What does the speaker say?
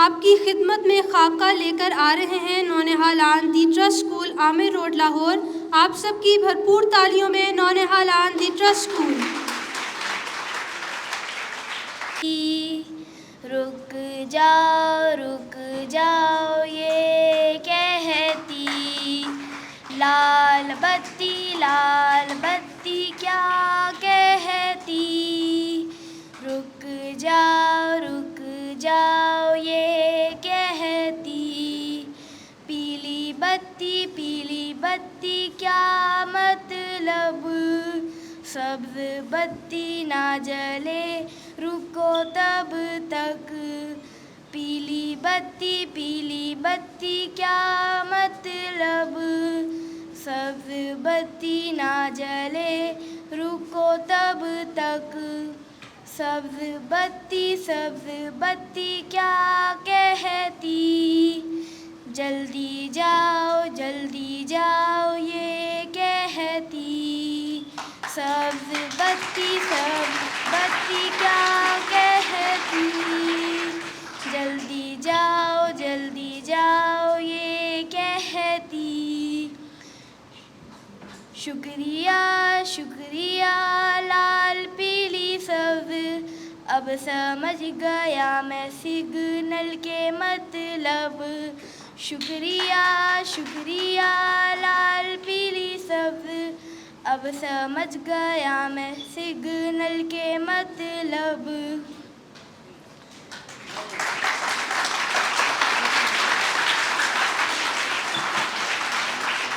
आपकी खिदमत में खाका लेकर आ रहे हैं Naunihal the trust school, Aamir road, Lahore. आप सबकी भरपूर तालियों में नौनिहाल दी ट्रस्ट स्कूल। रुक जाओ ये कहती, लाल बत्ती क्या कहती। रुक जाओ ये कहती, पीली बत्ती क्या मतलब। सब्ज बत्ती ना जले रुको तब तक। पीली बत्ती क्या मतलब। सब्ज बत्ती ना जले रुको तब तक। सब्ज बत्ती क्या कहती। जल्दी जाओ ये कहती। सब्ज बत्ती क्या कहती। जल्दी जाओ ये कहती। शुक्रिया लाल पीली सब्ज, अब समझ गया मैं सिग्नल के मतलब। शुक्रिया लाल पीली सब्ज, अब समझ गया मैं सिग्नल के मतलब।